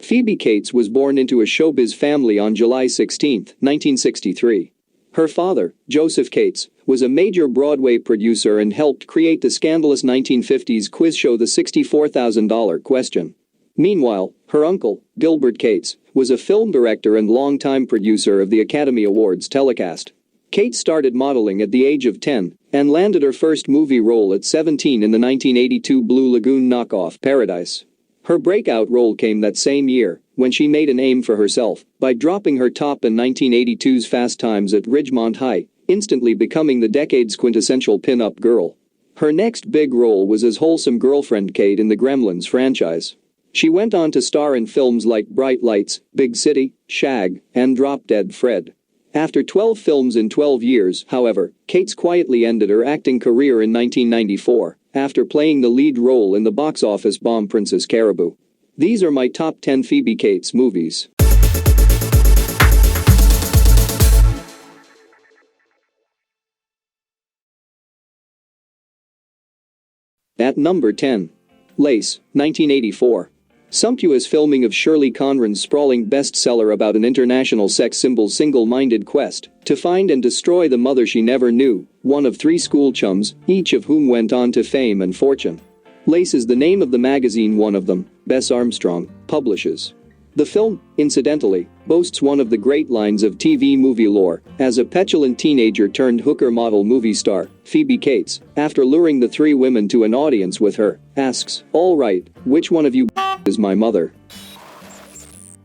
Phoebe Cates was born into a showbiz family on July 16, 1963. Her father, Joseph Cates, was a major Broadway producer and helped create the scandalous 1950s quiz show The $64,000 Question. Meanwhile, her uncle, Gilbert Cates, was a film director and longtime producer of the Academy Awards telecast. Cates started modeling at the age of 10 and landed her first movie role at 17 in the 1982 Blue Lagoon knockoff Paradise. Her breakout role came that same year, when she made a name for herself by dropping her top in 1982's Fast Times at Ridgemont High, instantly becoming the decade's quintessential pin-up girl. Her next big role was as wholesome girlfriend Kate in the Gremlins franchise. She went on to star in films like Bright Lights, Big City, Shag, and Drop Dead Fred. After 12 films in 12 years, however, Cates quietly ended her acting career in 1994 after playing the lead role in the box office bomb Princess Caraboo. These are my top 10 Phoebe Cates movies. At number 10. Lace, 1984. Sumptuous filming of Shirley Conran's sprawling bestseller about an international sex symbol's single-minded quest to find and destroy the mother she never knew, one of 3 school chums, each of whom went on to fame and fortune. Lace is the name of the magazine one of them, Bess Armstrong, publishes. The film, incidentally, boasts one of the great lines of TV movie lore, as a petulant teenager-turned-hooker model movie star, Phoebe Cates, after luring the 3 women to an audience with her, asks, "All right, which one of you is my mother?"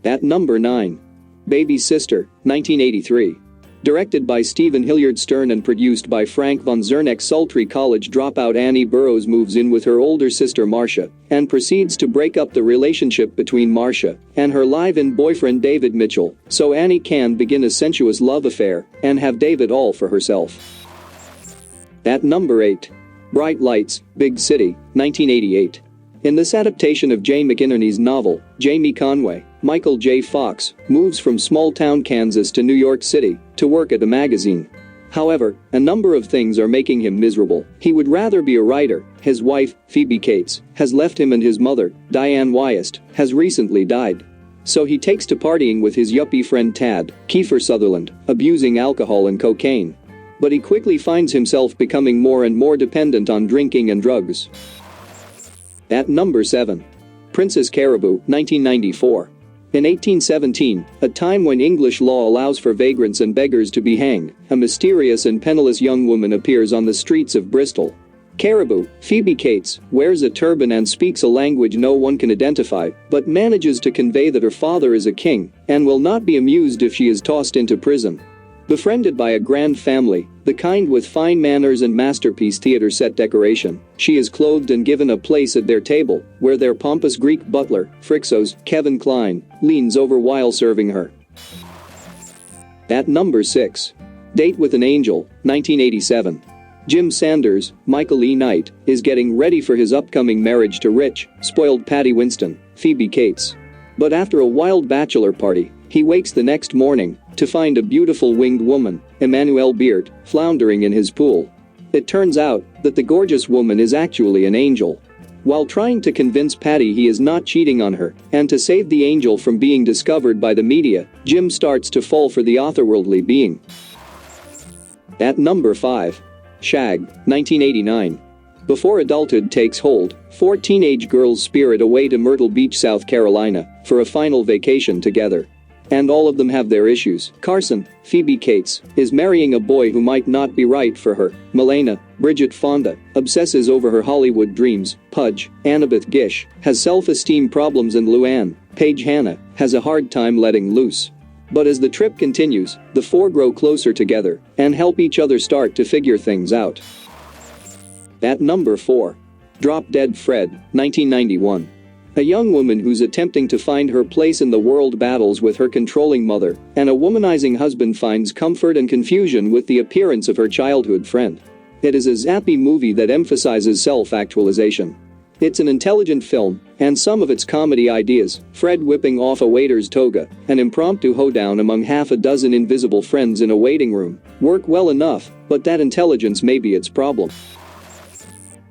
At number 9. Baby Sister, 1983. Directed by Stephen Hilliard Stern and produced by Frank von Zernek's sultry college dropout Annie Burroughs moves in with her older sister Marcia and proceeds to break up the relationship between Marcia and her live-in boyfriend David Mitchell so Annie can begin a sensuous love affair and have David all for herself. At number 8. Bright Lights, Big City, 1988. In this adaptation of Jay McInerney's novel, Jamie Conway, Michael J. Fox, moves from small-town Kansas to New York City to work at a magazine. However, a number of things are making him miserable. He would rather be a writer, his wife, Phoebe Cates, has left him and his mother, Diane Wyest, has recently died. So he takes to partying with his yuppie friend Tad, Kiefer Sutherland, abusing alcohol and cocaine. But he quickly finds himself becoming more and more dependent on drinking and drugs. At number 7. Princess Caraboo, 1994. In 1817, a time when English law allows for vagrants and beggars to be hanged, a mysterious and penniless young woman appears on the streets of Bristol. Caraboo, Phoebe Cates, wears a turban and speaks a language no one can identify, but manages to convey that her father is a king and will not be amused if she is tossed into prison. Befriended by a grand family, the kind with fine manners and masterpiece theater set decoration, she is clothed and given a place at their table, where their pompous Greek butler, Phrixos, Kevin Kline, leans over while serving her. At number 6. Date with an Angel, 1987. Jim Sanders, Michael E. Knight, is getting ready for his upcoming marriage to rich, spoiled Patty Winston, Phoebe Cates. But after a wild bachelor party, he wakes the next morning to find a beautiful winged woman, Emmanuelle Beard, floundering in his pool. It turns out that the gorgeous woman is actually an angel. While trying to convince Patty he is not cheating on her, and to save the angel from being discovered by the media, Jim starts to fall for the otherworldly being. At number 5. Shag, 1989. Before adulthood takes hold, 4 teenage girls spirit away to Myrtle Beach, South Carolina, for a final vacation together. And all of them have their issues. Carson, Phoebe Cates, is marrying a boy who might not be right for her. Milena, Bridget Fonda, obsesses over her Hollywood dreams. Pudge, Annabeth Gish, has self-esteem problems and Luann, Paige Hannah, has a hard time letting loose. But as the trip continues, the 4 grow closer together and help each other start to figure things out. At number 4. Drop Dead Fred, 1991. A young woman who's attempting to find her place in the world battles with her controlling mother, and a womanizing husband finds comfort and confusion with the appearance of her childhood friend. It is a zappy movie that emphasizes self-actualization. It's an intelligent film, and some of its comedy ideas, Fred whipping off a waiter's toga, an impromptu hoedown among half a dozen invisible friends in a waiting room, work well enough, but that intelligence may be its problem.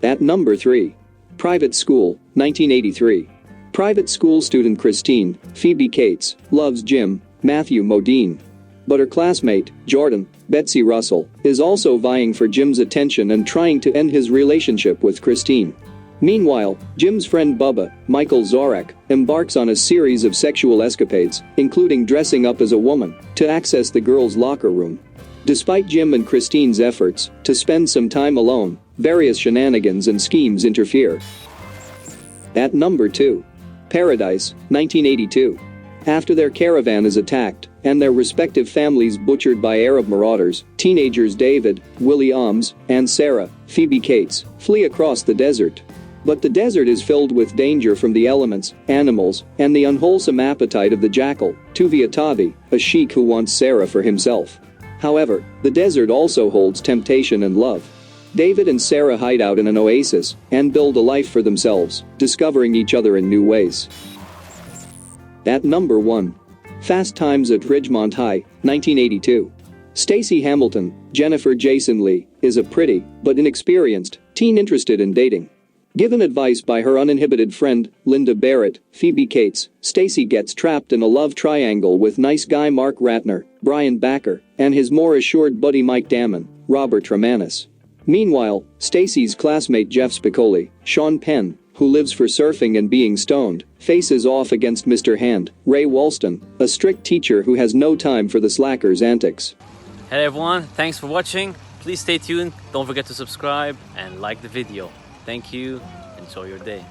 At number 3. Private School, 1983. Private school student Christine, Phoebe Cates, loves Jim, Matthew Modine. But her classmate, Jordan, Betsy Russell, is also vying for Jim's attention and trying to end his relationship with Christine. Meanwhile, Jim's friend Bubba, Michael Zorek, embarks on a series of sexual escapades, including dressing up as a woman to access the girls' locker room. Despite Jim and Christine's efforts to spend some time alone, various shenanigans and schemes interfere. At number 2. Paradise, 1982. After their caravan is attacked and their respective families butchered by Arab marauders, teenagers David, Willie Alms, and Sarah, Phoebe Cates, flee across the desert. But the desert is filled with danger from the elements, animals, and the unwholesome appetite of the jackal, Tuviatavi, a sheik who wants Sarah for himself. However, the desert also holds temptation and love. David and Sarah hide out in an oasis and build a life for themselves, discovering each other in new ways. At number 1. Fast Times at Ridgemont High, 1982. Stacey Hamilton, Jennifer Jason Leigh, is a pretty, but inexperienced, teen interested in dating. Given advice by her uninhibited friend, Linda Barrett, Phoebe Cates, Stacey gets trapped in a love triangle with nice guy Mark Ratner, Brian Backer, and his more assured buddy Mike Damon, Robert Romanus. Meanwhile, Stacey's classmate Jeff Spicoli, Sean Penn, who lives for surfing and being stoned, faces off against Mr. Hand, Ray Walston, a strict teacher who has no time for the slacker's antics. Hey everyone, thanks for watching. Please stay tuned, don't forget to subscribe and like the video. Thank you, enjoy your day.